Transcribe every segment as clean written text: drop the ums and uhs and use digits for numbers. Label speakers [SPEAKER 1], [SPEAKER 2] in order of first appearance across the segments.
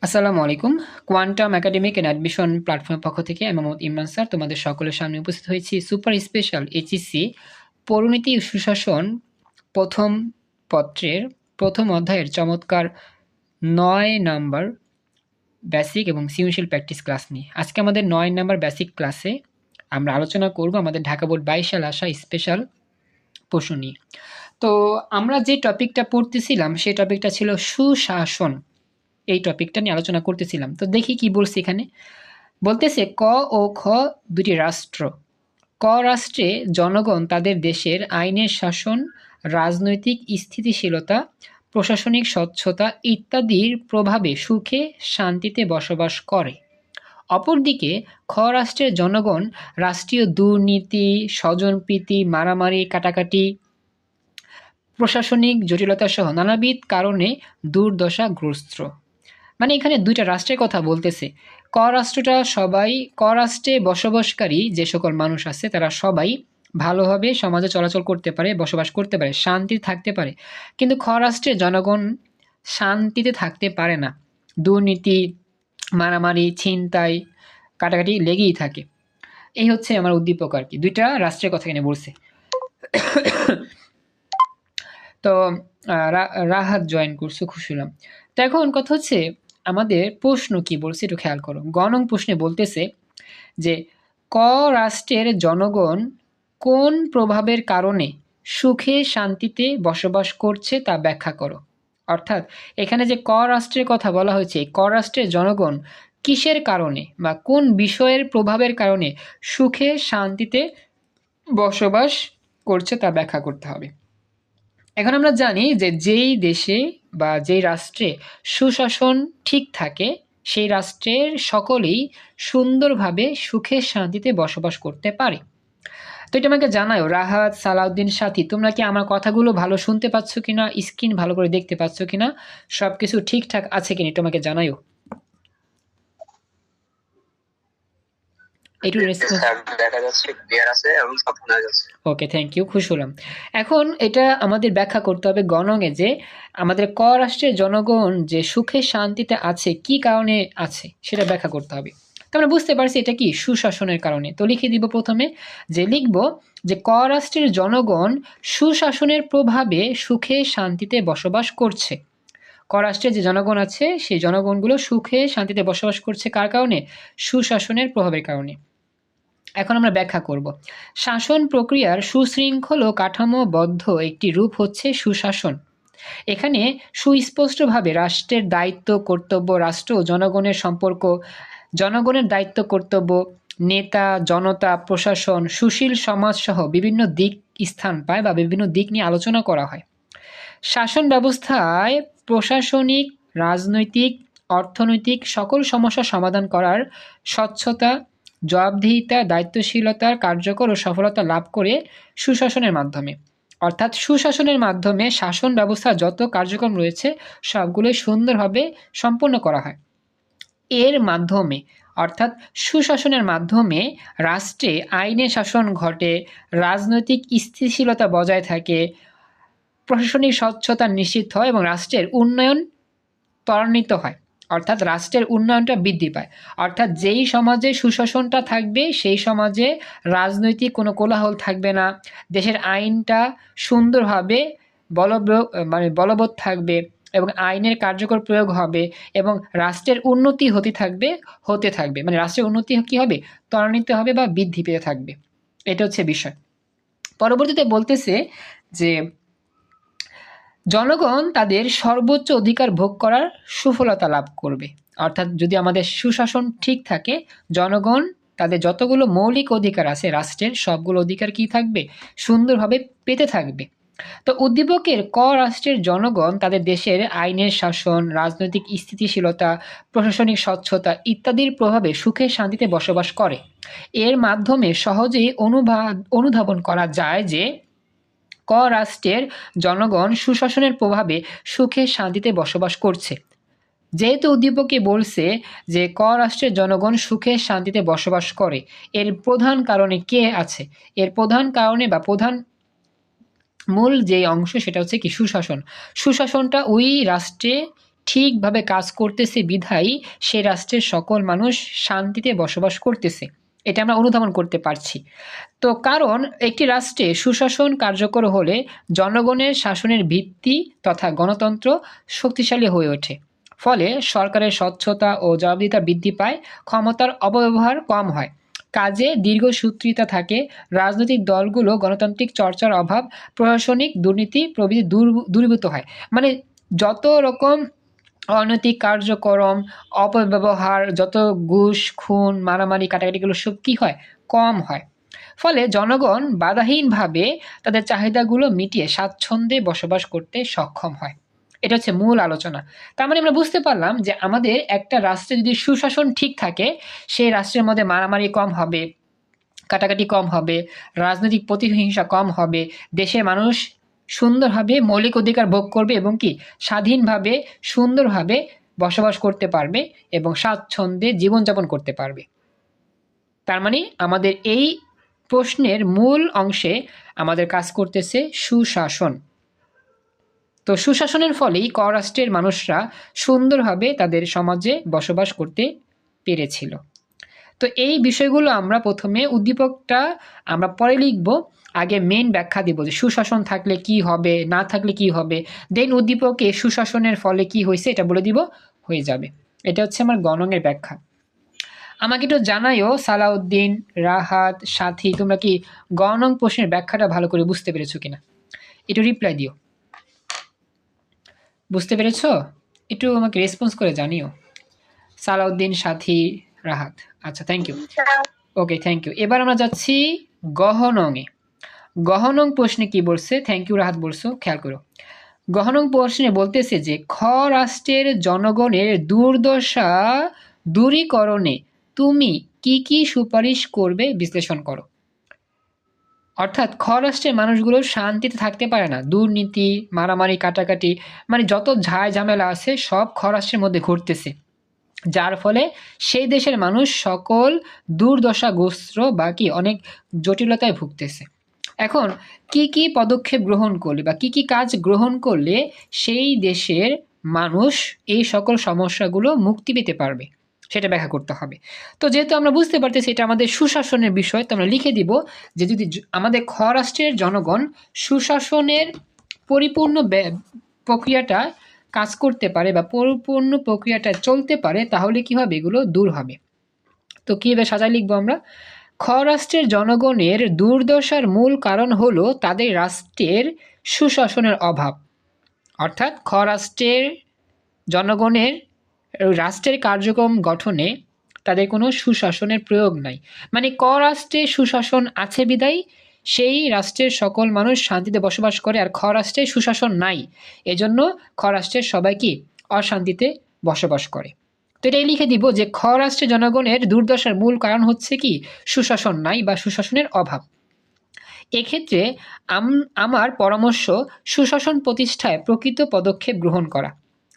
[SPEAKER 1] আসসালামু আলাইকুম। Quantum academic and admission প্ল্যাটফর্মের পক্ষ থেকে আমি মোহাম্মদ ইমরান স্যার তোমাদের সকলের সামনে উপস্থিত হয়েছি সুপার স্পেশাল এইচএসসি পরিণতি ও সুশাসন প্রথম পত্রের প্রথম অধ্যায়ের চমৎকার ৯ নাম্বার বেসিক এবং সৃজনশীল প্র্যাকটিস ক্লাস নিয়ে। আজকে আমাদের ৯ নাম্বার বেসিক ক্লাসে আমরা আলোচনা করব আমাদের ঢাকা বোর্ড ২২ সালে আসা স্পেশাল প্রশ্ন নিয়ে। তো আমরা যে টপিকটা পড়তেছিলাম সেই টপিকটা ছিল সুশাসন। এই টপিকটা নিয়ে আলোচনা করতেছিলাম। তো দেখি কি বলছে এখানে। বলতেছে ক ও খ দুটি রাষ্ট্র। ক রাষ্ট্রে জনগণ তাদের দেশের আইনের শাসন, রাজনৈতিক স্থিতিশীলতা, প্রশাসনিক স্বচ্ছতা ইত্যাদির প্রভাবে সুখে শান্তিতে বসবাস করে। অপরদিকে খ রাষ্ট্রের জনগণ রাষ্ট্রীয় দুর্নীতি, স্বজনপ্রীতি, মারামারি, কাটাকাটি, প্রশাসনিক জটিলতা সহ নানাবিধ কারণে দুর্দশাগ্রস্ত। মানে এখানে দুইটা রাষ্ট্রের কথা বলতেছে। ক রাষ্ট্রে বসবাসকারী যে সকল মানুষ আছে তারা সবাই ভালোভাবে সমাজে চলাচল করতে পারে, বসবাস করতে পারে, শান্তি থাকতে পারে। কিন্তু খ রাষ্ট্রের জনগণ শান্তিতে থাকতে পারে না। দুর্নীতি, মারামারি, ছিনতাই, কাটাকাটি লেগেই থাকে। এই হচ্ছে আমার উদ্দীপক আর কি। দুইটা রাষ্ট্রের কথা এখানে বলছে। তো রাহাত জয়েন করছো, খুশি হলাম। তো এখন কথা হচ্ছে আমাদের প্রশ্ন কি বলছে একটু খেয়াল করো। গ নং প্রশ্নে বলতেছে যে ক রাষ্ট্রের জনগণ কোন প্রভাবের কারণে সুখে শান্তিতে বসবাস করছে তা ব্যাখ্যা করো। অর্থাৎ এখানে যে ক রাষ্ট্রের কথা বলা হয়েছে, ক রাষ্ট্রের জনগণ কিসের কারণে বা কোন বিষয়ের প্রভাবের কারণে সুখে শান্তিতে বসবাস করছে তা ব্যাখ্যা করতে হবে। এখন আমরা জানি যে যেই দেশে বা যেই রাষ্ট্রে সুশাসন ঠিক থাকে সেই রাষ্ট্রের সকলেই সুন্দরভাবে সুখে শান্তিতে বসবাস করতে পারে। তো এটা আমাকে জানাও রাহাত, সালাউদ্দিন, সাথী, তোমরা কি আমার কথাগুলো ভালো শুনতে পাচ্ছ কিনা, স্ক্রিন ভালো করে দেখতে পাচ্ছ কিনা, সবকিছু ঠিকঠাক আছে কিনা একটু আমাকে জানাও। ওকে, থ্যাংক ইউ, খুশি হলাম। এখন এটা আমাদের ব্যাখ্যা করতে হবে গণঙে যে আমাদের ক রাষ্ট্রের জনগণ যে সুখে শান্তিতে আছে কি কারণে আছে সেটা ব্যাখ্যা করতে হবে। তো আমরা বুঝতে পারছি এটা কি সুশাসনের কারণে। তো লিখে দিব প্রথমে যে লিখব যে ক রাষ্ট্রের জনগণ সুশাসনের প্রভাবে সুখে শান্তিতে বসবাস করছে। ক রাষ্ট্রে যে জনগণ আছে সেই জনগণগুলো সুখে শান্তিতে বসবাস করছে কার কারণে? সুশাসনের প্রভাবের কারণে। এখন আমরা ব্যাখ্যা করব। শাসন প্রক্রিয়ার সুশৃঙ্খল ও কাঠামোবদ্ধ একটি রূপ হচ্ছে সুশাসন। এখানে সুস্পষ্টভাবে রাষ্ট্রের দায়িত্ব, কর্তব্য, রাষ্ট্র ও জনগণের সম্পর্ক, জনগণের দায়িত্ব, কর্তব্য, নেতা, জনতা, প্রশাসন, সুশীল সমাজ সহ বিভিন্ন দিক স্থান পায় বা বিভিন্ন দিক নিয়ে আলোচনা করা হয়। শাসন ব্যবস্থায় প্রশাসনিক, রাজনৈতিক, অর্থনৈতিক সকল সমস্যা সমাধান করার স্বচ্ছতা, জবাবদিহিতা, দায়িত্বশীলতার কার্যকর ও সফলতা লাভ করে সুশাসনের মাধ্যমে। অর্থাৎ সুশাসনের মাধ্যমে শাসন ব্যবস্থার যত কার্যক্রম রয়েছে সবগুলোই সুন্দরভাবে সম্পন্ন করা হয়। এর মাধ্যমে অর্থাৎ সুশাসনের মাধ্যমে রাষ্ট্রে আইনের শাসন ঘটে, রাজনৈতিক স্থিতিশীলতা বজায় থাকে, প্রশাসনিক স্বচ্ছতা নিশ্চিত হয় এবং রাষ্ট্রের উন্নয়ন ত্বরান্বিত হয়। অর্থাৎ রাষ্ট্রের উন্নয়নটা বৃদ্ধি পায়। অর্থাৎ যেই সমাজে সুশাসনটা থাকবে সেই সমাজে রাজনৈতিক কোনো কোলাহল থাকবে না, দেশের আইনটা সুন্দরভাবে বলবৎ থাকবে এবং আইনের কার্যকর প্রয়োগ হবে এবং রাষ্ট্রের উন্নতি হতে থাকবে। মানে রাষ্ট্রের উন্নতি কী হবে? ত্বরান্বিত হবে বা বৃদ্ধি পেতে থাকবে। এটা হচ্ছে বিষয়। পরবর্তীতে বলতেছে যে জনগণ তাদের সর্বোচ্চ অধিকার ভোগ করার সুফলতা লাভ করবে। অর্থাৎ যদি আমাদের সুশাসন ঠিক থাকে, জনগণ তাদের যতগুলো মৌলিক অধিকার আছে রাষ্ট্রের সবগুলো অধিকার কি থাকবে? সুন্দরভাবে পেতে থাকবে। তো উদ্দীপকের ক রাষ্ট্রের জনগণ তাদের দেশের আইনের শাসন, রাজনৈতিক স্থিতিশীলতা, প্রশাসনিক স্বচ্ছতা ইত্যাদির প্রভাবে সুখে শান্তিতে বসবাস করে। এর মাধ্যমে সহজেই অনুধাবন করা যায় যে ক রাষ্ট্রের জনগণ সুশাসনের প্রভাবে সুখে শান্তিতে বসবাস করছে। যেহেতু উদ্দীপকে বলছে যে ক রাষ্ট্রের জনগণ সুখে শান্তিতে বসবাস করে, এর প্রধান কারণে কে আছে? এর প্রধান কারণে বা প্রধান মূল যে অংশ সেটা হচ্ছে কি সুশাসন। সুশাসনটা ওই রাষ্ট্রে ঠিকভাবে কাজ করতেছে বিধায়ী সে রাষ্ট্রের সকল মানুষ শান্তিতে বসবাস করতেছে, এটা আমরা অনুধাবন করতে পারছি। তো কারণ একটি রাষ্ট্রে সুশাসন কার্যকর হলে জনগণের শাসনের ভিত্তি তথা গণতন্ত্র শক্তিশালী হয়ে ওঠে। ফলে সরকারের স্বচ্ছতা ও জবাবদিহিতা বৃদ্ধি পায়, ক্ষমতার অপব্যবহার কম হয়, কাজে দীর্ঘসূত্রিতা থাকে, রাজনৈতিক দলগুলো গণতান্ত্রিক চর্চার অভাব, প্রশাসনিক দুর্নীতি প্রভৃতি দূরীভূত হয়। মানে যত রকম অনৈতিক কার্যক্রম, অপব্যবহার, যত ঘুষ, খুন, মারামারি, কাটাকাটিগুলো সব কী হয়? কম হয়। ফলে জনগণ বাধাহীনভাবে তাদের চাহিদাগুলো মিটিয়ে স্বাচ্ছন্দ্যে বসবাস করতে সক্ষম হয়। এটা হচ্ছে মূল আলোচনা। তার মানে আমরা বুঝতে পারলাম যে আমাদের একটা রাষ্ট্রে যদি সুশাসন ঠিক থাকে, সেই রাষ্ট্রের মধ্যে মারামারি কম হবে, কাটাকাটি কম হবে, রাজনৈতিক প্রতিহিংসা কম হবে, দেশের মানুষ সুন্দরভাবে মৌলিক অধিকার ভোগ করবে এবং কি স্বাধীনভাবে সুন্দরভাবে বসবাস করতে পারবে এবং স্বাচ্ছন্দ্যে জীবনযাপন করতে পারবে। তার মানে আমাদের এই প্রশ্নের মূল অংশে আমাদের কাজ করতেছে সুশাসন। তো সুশাসনের ফলেই রাষ্ট্রের মানুষরা সুন্দরভাবে তাদের সমাজে বসবাস করতে পেরেছিল। তো এই বিষয়গুলো আমরা প্রথমে উদ্দীপকটা আমরা পরে লিখব, আগে মেন ব্যাখ্যা দিব যে সুশাসন থাকলে কি হবে, না থাকলে কি হবে, দেন উদ্দীপকে সুশাসনের ফলে কি হয়েছে এটা বলে দিব, হয়ে যাবে। এটা হচ্ছে আমার গণনের ব্যাখ্যা। আমাকে একটু জানাইও সালাউদ্দিন, রাহাত, সাথী, তোমরা কি গণং প্রশ্নের ব্যাখ্যাটা ভালো করে বুঝতে পেরেছো কিনা, একটু রিপ্লাই দিও। বুঝতে পেরেছো? একটু আমাকে রেসপন্স করে জানিও। সালাউদ্দিন, সাথী, রাহাত, আচ্ছা thank you. Okay thank you. এবার আমরা যাচ্ছি গহনংয়ে। গহনং প্রশ্নে কি বলছে? থ্যাংক ইউ রাহাত বলছো, খেয়াল করো। গহনং প্রশ্নে বলতেছে যে খ রাষ্ট্রের জনগণের দুর্দশা দূরীকরণে তুমি কি কি সুপারিশ করবে বিশ্লেষণ করো। অর্থাৎ খ রাষ্ট্রের মানুষগুলো শান্তিতে থাকতে পারে না, দুর্নীতি, মারামারি, কাটাকাটি, মানে যত ঝামেলা আছে সব খ রাষ্ট্রের মধ্যে ঘটতেছে, যার ফলে সেই দেশের মানুষ সকল দুর্দশাগ্রস্ত বা কি অনেক জটিলতায় ভুগতেছে। এখন কি কি পদক্ষেপ গ্রহণ করলে বা কি কি কাজ গ্রহণ করলে সেই দেশের মানুষ এই সকল সমস্যাগুলো মুক্তি পেতে পারবে সেটা ব্যাখ্যা করতে হবে। তো যেহেতু আমরা বুঝতে পারতেছি এটা আমাদের সুশাসনের বিষয়, তো আমরা লিখে দিব যে যদি আমাদের খ রাষ্ট্রের জনগণ সুশাসনের পরিপূর্ণ প্রক্রিয়াটা কাজ করতে পারে বা পরিপূর্ণ প্রক্রিয়াটা চলতে পারে, তাহলে কি হবে? এগুলো দূর হবে। তো কীভাবে সাজায় লিখবো আমরা? খ রাষ্ট্রের জনগণের দুর্দশার মূল কারণ হলো তাদের রাষ্ট্রের সুশাসনের অভাব। অর্থাৎ খ রাষ্ট্রের জনগণের রাষ্ট্রের কার্যক্রম গঠনে তাদের কোনো সুশাসনের প্রয়োগ নাই। মানে ক রাষ্ট্রে সুশাসন আছে বিদায় সেই রাষ্ট্রের সকল মানুষ শান্তিতে বসবাস করে, আর খ রাষ্ট্রে সুশাসন নাই, এজন্য খ রাষ্ট্রের সবাই কি অশান্তিতে বসবাস করে। তো এটাই লিখে দিব যে খ রাষ্ট্রের জনগণের দুর্দশার মূল কারণ হচ্ছে কি সুশাসন নাই বা সুশাসনের অভাব। এক্ষেত্রে আমার পরামর্শ সুশাসন প্রতিষ্ঠায় প্রকৃত পদক্ষেপ গ্রহণ করা।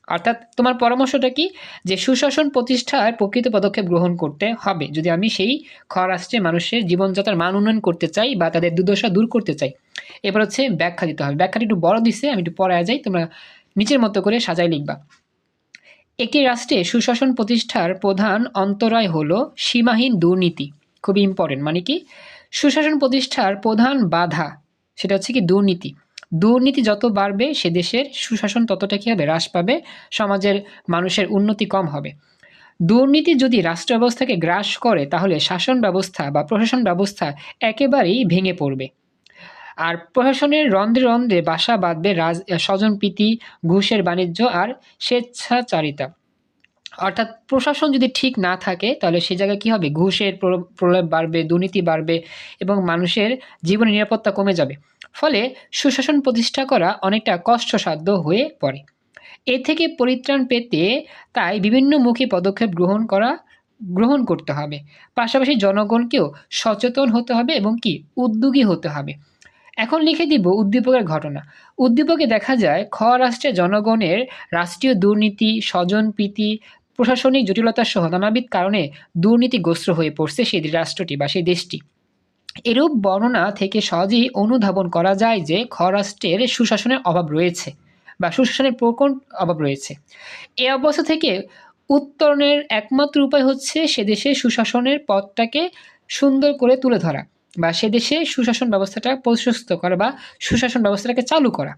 [SPEAKER 1] অর্থাৎ তোমার পরামর্শটা কি? যে সুশাসন প্রতিষ্ঠায় প্রকৃত পদক্ষেপ গ্রহণ করতে হবে যদি আমি সেই খ রাষ্ট্রে মানুষের জীবনযাত্রার মান উন্নয়ন করতে চাই বা তাদের দুর্দশা দূর করতে চাই। এবার হচ্ছে ব্যাখ্যা দিতে হবে। ব্যাখ্যাটা একটু বড় দিছে, আমি একটু পরে যাই, তোমরা নিচের মতো করে সাজাই লিখবা। একটি রাষ্ট্রে সুশাসন প্রতিষ্ঠার প্রধান অন্তরায় হলো সীমাহীন দুর্নীতি। খুবই ইম্পর্টেন্ট। মানে কি? সুশাসন প্রতিষ্ঠার প্রধান বাধা সেটা হচ্ছে কি দুর্নীতি। দুর্নীতি যত বাড়বে সে দেশের সুশাসন ততটা কি হবে? হ্রাস পাবে, সমাজের মানুষের উন্নতি কম হবে। দুর্নীতি যদি রাষ্ট্র ব্যবস্থাকে গ্রাস করে তাহলে শাসন ব্যবস্থা বা প্রশাসন ব্যবস্থা একেবারেই ভেঙে পড়বে। আর প্রশাসনের রন্ধ্রে রন্ধ্রে বাসা বাঁধবে স্বজনপ্রীতি, ঘুষের বাণিজ্য আর স্বেচ্ছাচারিতা। অর্থাৎ প্রশাসন যদি ঠিক না থাকে তাহলে সে জায়গায় কী হবে? ঘুষের প্রলেপ বাড়বে, দুর্নীতি বাড়বে এবং মানুষের জীবনের নিরাপত্তা কমে যাবে। ফলে সুশাসন প্রতিষ্ঠা করা অনেকটা কষ্টসাধ্য হয়ে পড়ে। এ থেকে পরিত্রাণ পেতে তাই বিভিন্নমুখী পদক্ষেপ গ্রহণ করতে হবে। পাশাপাশি জনগণকেও সচেতন হতে হবে এবং কি উদ্যোগী হতে হবে। এখন লিখে দিব উদ্দীপকের ঘটনা। উদ্দীপকে দেখা যায় খ রাষ্ট্রের জনগণের রাষ্ট্রীয় দুর্নীতি, স্বজনপ্রীতি, প্রশাসনিক জটিলতা সহ নানাবিধ কারণে দুর্নীতিগ্রস্ত হয়ে পড়ছে সেই রাষ্ট্রটি বা সেই দেশটি। এরূপ বর্ণনা থেকে সহজেই অনুধাবন করা যায় যে খ রাষ্ট্রের সুশাসনের অভাব রয়েছে। বা সুশাসনের প্রকট অভাব রয়েছে। এই অবস্থা থেকে উত্তরণের একমাত্র উপায় হচ্ছে সে দেশে সুশাসনের পথটাকে সুন্দর করে তুলে ধরা, বা সে দেশে সুশাসন ব্যবস্থাটা প্রশস্ত করা, বা সুশাসন ব্যবস্থাটাকে চালু করা।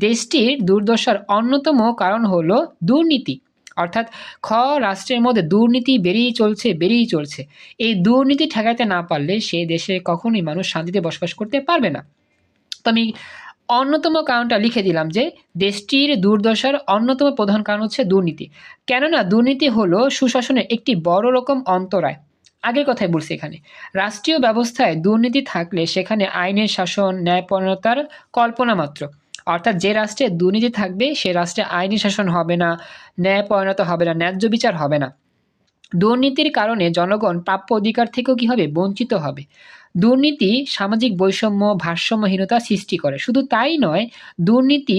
[SPEAKER 1] দেশটির দুর্দশার অন্যতম কারণ হলো দুর্নীতি, অর্থাৎ রাষ্ট্রের মধ্যে দুর্নীতি বেড়েই চলছে। এই দুর্নীতি ঠেকাতে না পারলে সেই দেশে কখনোই মানুষ শান্তিতে বসবাস করতে পারবে না। তো আমি অন্যতম কারণটা লিখে দিলাম যে দেশটির দুর্দশার অন্যতম প্রধান কারণ হচ্ছে দুর্নীতি। কেননা দুর্নীতি হলো সুশাসনের একটি বড় রকম অন্তরায়। আগের কথাই বলছি, এখানে রাষ্ট্রীয় ব্যবস্থায় দুর্নীতি থাকলে সেখানে আইনের শাসন, ন্যায়পরায়ণতার কল্পনা মাত্র। অর্থাৎ যে রাষ্ট্রে দুর্নীতি থাকবে সে রাষ্ট্রে আইনি শাসন হবে না, ন্যায়পরায়ণতা হবে না, ন্যায্য বিচার হবে না। দুর্নীতির কারণে জনগণ প্রাপ্য অধিকার থেকেও কি হবে, বঞ্চিত হবে। দুর্নীতি সামাজিক বৈষম্য, ভারসাম্যহীনতা সৃষ্টি করে। শুধু তাই নয়, দুর্নীতি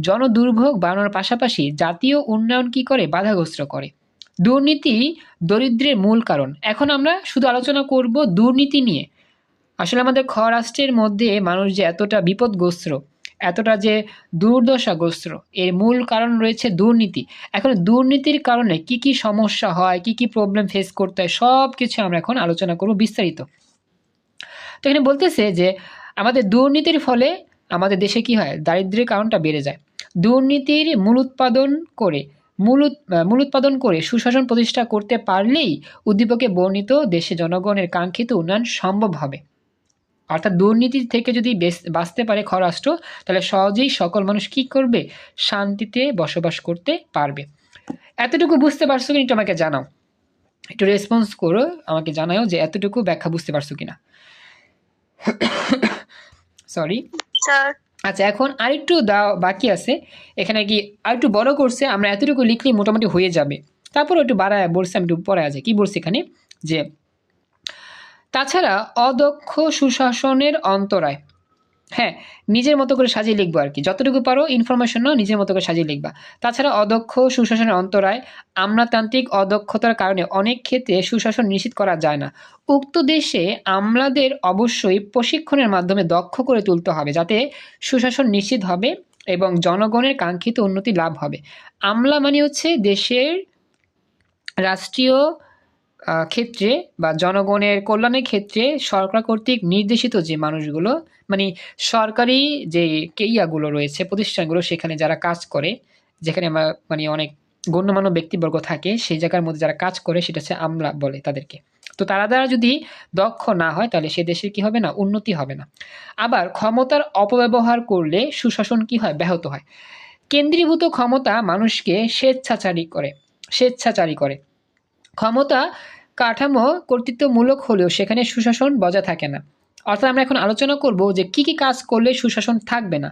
[SPEAKER 1] জনদুর্ভোগ বাড়ানোর পাশাপাশি জাতীয় উন্নয়ন কি করে, বাধাগ্রস্ত করে। দুর্নীতি দরিদ্রের মূল কারণ। এখন আমরা শুধু আলোচনা করব দুর্নীতি নিয়ে। আসলে আমাদের রাষ্ট্রের মধ্যে মানুষ যে এতটা বিপদগ্রস্ত, এতটা যে দুর্দশাগ্রস্ত, এর মূল কারণ রয়েছে দুর্নীতি। এখন দুর্নীতির কারণে কি কি সমস্যা হয়, কি কি প্রবলেম ফেস করতে হয়, সব কিছু আমরা এখন আলোচনা করব বিস্তারিত। তো এখানে বলতেছে যে আমাদের দুর্নীতির ফলে আমাদের দেশে কি হয়, দারিদ্র্যের কারণটা বেড়ে যায়। দুর্নীতির মূল উৎপাদন করে সুশাসন প্রতিষ্ঠা করতে পারলেই উদ্দীপকে বর্ণিত দেশে জনগণের কাঙ্ক্ষিত উন্নয়ন সম্ভব হবে। অর্থাৎ দুর্নীতি থেকে যদি বাঁচতে পারে রাষ্ট্র, তাহলে সহজেই সকল মানুষ কি করবে, শান্তিতে বসবাস করতে পারবে। এতটুকু বুঝতে পারছো কিনা একটু আমাকে জানাও, একটু রেসপন্স করো, আমাকে জানাও যে এতটুকু ব্যাখ্যা বুঝতে পারছো কিনা। Sorry sir. আচ্ছা, এখন আরেকটু বাকি আছে। এখানে কি আরেকটু বড় করছে, আমরা এতটুকু লিখলেই মোটামুটি হয়ে যাবে। তারপর একটু বাড়ায় বলছে, আমি একটু পরে আছে কি বলছি এখানে, যে তাছাড়া অদক্ষ সুশাসনের অন্তরায়। হ্যাঁ, নিজের মতো করে সাজিয়ে লিখবো আর কি, যতটুকু পারো ইনফরমেশন নাও, নিজের মতো করে সাজিয়ে লিখবা। তাছাড়া অদক্ষ সুশাসনের অন্তরায়, আমলাতান্ত্রিক অদক্ষতার কারণে অনেক ক্ষেত্রে সুশাসন নিশ্চিত করা যায় না। উক্ত দেশে আমলাদের অবশ্যই প্রশিক্ষণের মাধ্যমে দক্ষ করে তুলতে হবে, যাতে সুশাসন নিশ্চিত হবে এবং জনগণের কাঙ্ক্ষিত উন্নতি লাভ হবে। আমলা মানে হচ্ছে দেশের রাষ্ট্রীয় ক্ষেত্রে বা জনগণের কল্যাণের ক্ষেত্রে সরকার কর্তৃক নির্দেশিত যে মানুষগুলো, মানে সরকারি যে কেইয়াগুলো রয়েছে, প্রতিষ্ঠানগুলো, সেখানে যারা কাজ করে, যেখানে আমার মানে অনেক গণ্যমান্য ব্যক্তিবর্গ থাকে, সেই জায়গার মধ্যে যারা কাজ করে সেটা হচ্ছে আমলা বলে তাদেরকে। তো তারা দ্বারা যদি দক্ষ না হয় তাহলে সে দেশের কি হবে না, উন্নতি হবে না। আবার ক্ষমতার অপব্যবহার করলে সুশাসন কি হয়, ব্যাহত হয়। কেন্দ্রীভূত ক্ষমতা মানুষকে স্বেচ্ছাচারী করে। ক্ষমতা কাঠামো কর্তৃত্বমূলক হলেও সেখানে সুশাসন বজায় থাকে না। অর্থাৎ আমরা এখন আলোচনা করব যে কি কি কাজ করলে সুশাসন থাকবে না।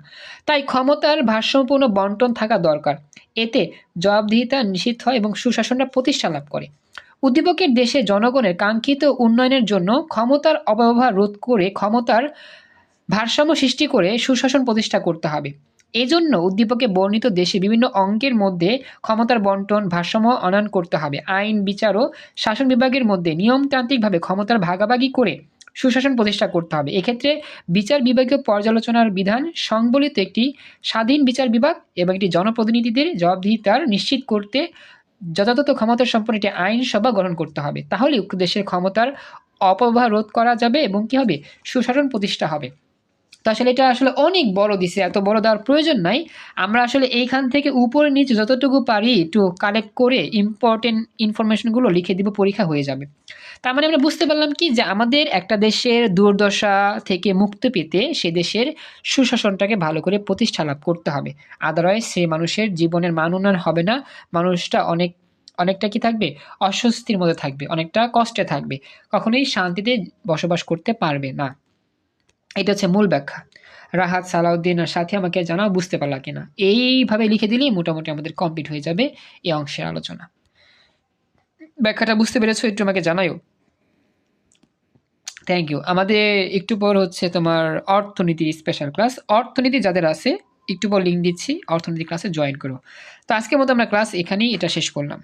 [SPEAKER 1] তাই ক্ষমতার ভারসাম্যপূর্ণ বন্টন থাকা দরকার। এতে জবাবদিহিতা নিশ্চিত হয় এবং সুশাসনটা প্রতিষ্ঠা লাভ করে। উদ্দীপকের দেশে জনগণের কাঙ্ক্ষিত উন্নয়নের জন্য ক্ষমতার অপব্যবহার রোধ করে ক্ষমতার ভারসাম্য সৃষ্টি করে সুশাসন প্রতিষ্ঠা করতে হবে। এজন্য উদ্দীপকে বর্ণিত দেশে বিভিন্ন অঙ্গের মধ্যে ক্ষমতার বন্টন, ভারসাম্য আনয়ন করতে হবে। আইন, বিচার ও শাসন বিভাগের মধ্যে নিয়মতান্ত্রিকভাবে ক্ষমতার ভাগাভাগি করে সুশাসন প্রতিষ্ঠা করতে হবে। এক্ষেত্রে বিচার বিভাগীয় পর্যালোচনার বিধান সংবলিত একটি স্বাধীন বিচার বিভাগ এবং একটি জনপ্রতিনিধিদের জবাবদিহিতার নিশ্চিত করতে যথাযথ ক্ষমতা সম্পন্ন একটি আইনসভা গঠন করতে হবে। তাহলে উক্ত দেশের ক্ষমতার অপব্যবহার রোধ করা যাবে এবং কি হবে, সুশাসন প্রতিষ্ঠা হবে। তো আসলে এটা আসলে অনেক বড় দিছে, এত বড় দেওয়ার প্রয়োজন নাই। আমরা আসলে এইখান থেকে উপরে নিচে যতটুকু পারি একটু কালেক্ট করে ইম্পর্টেন্ট ইনফরমেশনগুলো লিখে দিব, পরীক্ষা হয়ে যাবে। তার মানে আমরা বুঝতে পারলাম কি, যে আমাদের একটা দেশের দুর্দশা থেকে মুক্তি পেতে সে দেশের সুশাসনটাকে ভালো করে প্রতিষ্ঠা লাভ করতে হবে। আদারওয়াইজ সে মানুষের জীবনের মান উন্নয়ন হবে না, মানুষটা অনেকটা কি থাকবে, অস্বস্তির মধ্যে থাকবে, অনেকটা কষ্টে থাকবে, কখনোই শান্তিতে বসবাস করতে পারবে না। এটা হচ্ছে মূল ব্যাখ্যা। রাহাত, সালাউদ্দিন আর সাথী আমাকে জানাও বুঝতে পারলা কিনা। এইভাবে লিখে দিলেই মোটামুটি আমাদের কমপ্লিট হয়ে যাবে এই অংশের আলোচনা। ব্যাখ্যাটা বুঝতে পেরেছো? একটু আমাকে জানাইও। Thank you. আমাদের একটু পর হচ্ছে তোমার অর্থনীতি স্পেশাল ক্লাস। অর্থনীতি যাদের আছে একটু পর লিঙ্ক দিচ্ছি, অর্থনীতি ক্লাসে জয়েন করো। তো আজকের মতো আমরা ক্লাস এখানেই এটা শেষ করলাম।